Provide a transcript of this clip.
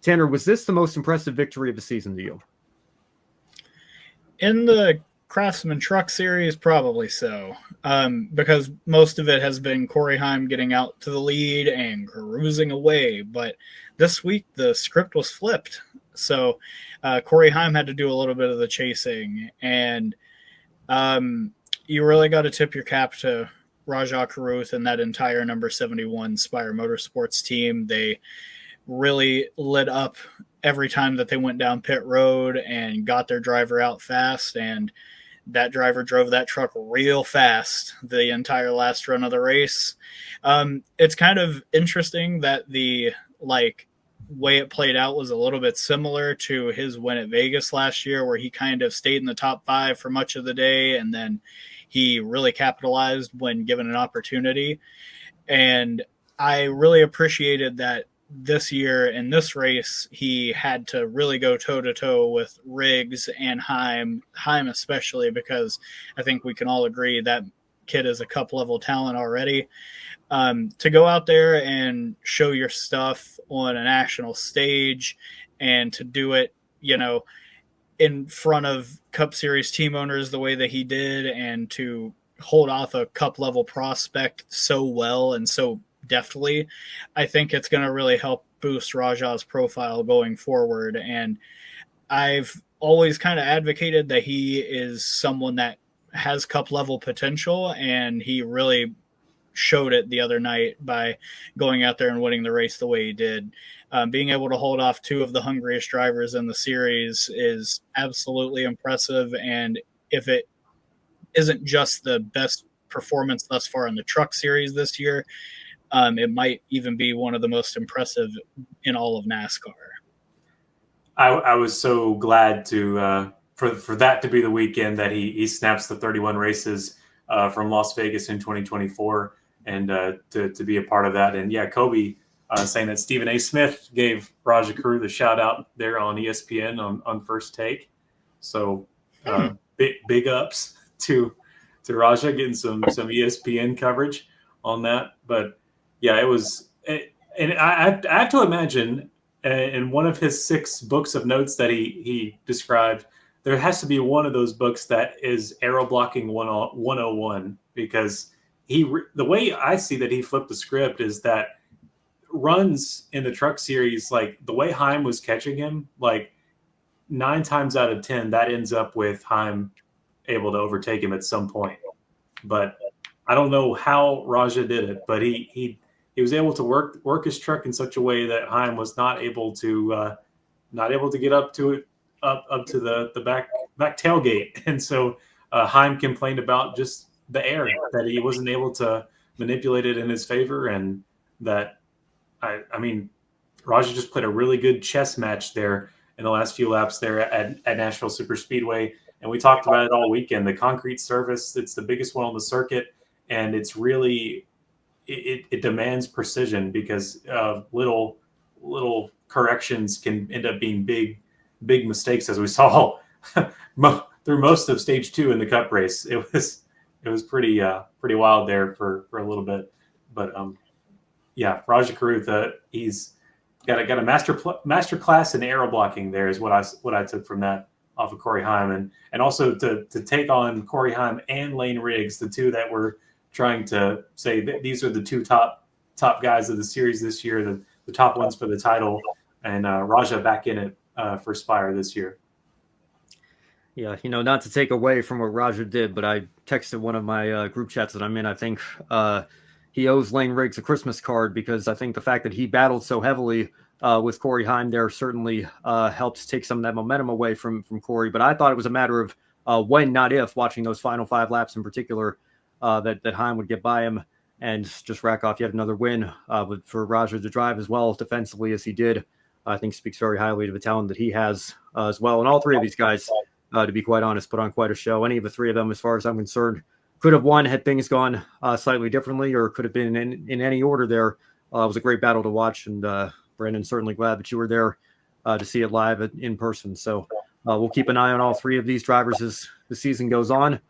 Tanner, was this the most impressive victory of the season to you? In the Craftsman Truck Series, probably so, because most of it has been Corey Heim getting out to the lead and cruising away. But this week, the script was flipped. So Corey Heim had to do a little bit of the chasing. And you really got to tip your cap to Rajah Caruth and that entire number 71 Spire Motorsports team. They really lit up every time that they went down pit road and got their driver out fast, and that driver drove that truck real fast the entire last run of the race. It's kind of interesting that the way it played out was a little bit similar to his win at Vegas last year, where he kind of stayed in the top 5 for much of the day, and then he really capitalized when given an opportunity. And I really appreciated that this year in this race, he had to really go toe-to-toe with Riggs and Heim especially, because I think we can all agree that kid is a cup-level talent already. To go out there and show your stuff on a national stage and to do it, in front of Cup Series team owners the way that he did, and to hold off a cup-level prospect so well and so deftly, I think it's going to really help boost Rajah's profile going forward. And I've always kind of advocated that he is someone that has cup level potential, and he really showed it the other night by going out there and winning the race the way he did. Being able to hold off 2 of the hungriest drivers in the series is absolutely impressive. And if it isn't just the best performance thus far in the truck series this year, it might even be one of the most impressive in all of NASCAR. I was so glad to for that to be the weekend that he snaps the 31 races from Las Vegas in 2024, and to be a part of that. And yeah, Kobe saying that Stephen A. Smith gave Rajah Caruth a shout out there on ESPN on First Take. So big ups to Rajah getting some ESPN coverage on that. But yeah, it was, and I have to imagine in one of his 6 books of notes that he described, there has to be one of those books that is aero blocking 101, because the way I see that he flipped the script is that runs in the truck series, like the way Heim was catching him, like 9 times out of 10, that ends up with Heim able to overtake him at some point. But I don't know how Rajah did it, but he was able to work his truck in such a way that Heim was not able to get up to it, up to the back tailgate. And so Heim complained about just the air, that he wasn't able to manipulate it in his favor, and that I mean Rajah just played a really good chess match there in the last few laps there at Nashville Superspeedway. And we talked about it all weekend. The concrete surface, it's the biggest one on the circuit, and it's really it demands precision, because little corrections can end up being big mistakes, as we saw through most of stage 2 in the Cup race. It was pretty wild there for a little bit. But yeah, Rajah Caruth, he's got a master class in aero blocking. There is what I took from that off of Corey Heim, and also to take on Corey Heim and Layne Riggs, the 2 that were trying to say that these are the 2 top guys of the series this year, the top ones for the title, and Rajah back in it for Spire this year. Yeah, not to take away from what Rajah did, but I texted one of my group chats that I'm in. I think he owes Layne Riggs a Christmas card, because I think the fact that he battled so heavily with Corey Heim there certainly helps take some of that momentum away from Corey. But I thought it was a matter of when, not if, watching those final 5 laps in particular, that Heim would get by him and just rack off yet another win. But for Rajah to drive as well defensively as he did, I think speaks very highly of the talent that he has as well. And all 3 of these guys, to be quite honest, put on quite a show. Any of the 3 of them, as far as I'm concerned, could have won had things gone slightly differently, or could have been in any order there. It was a great battle to watch, and Brandon, certainly glad that you were there to see it live in person. So we'll keep an eye on all 3 of these drivers as the season goes on.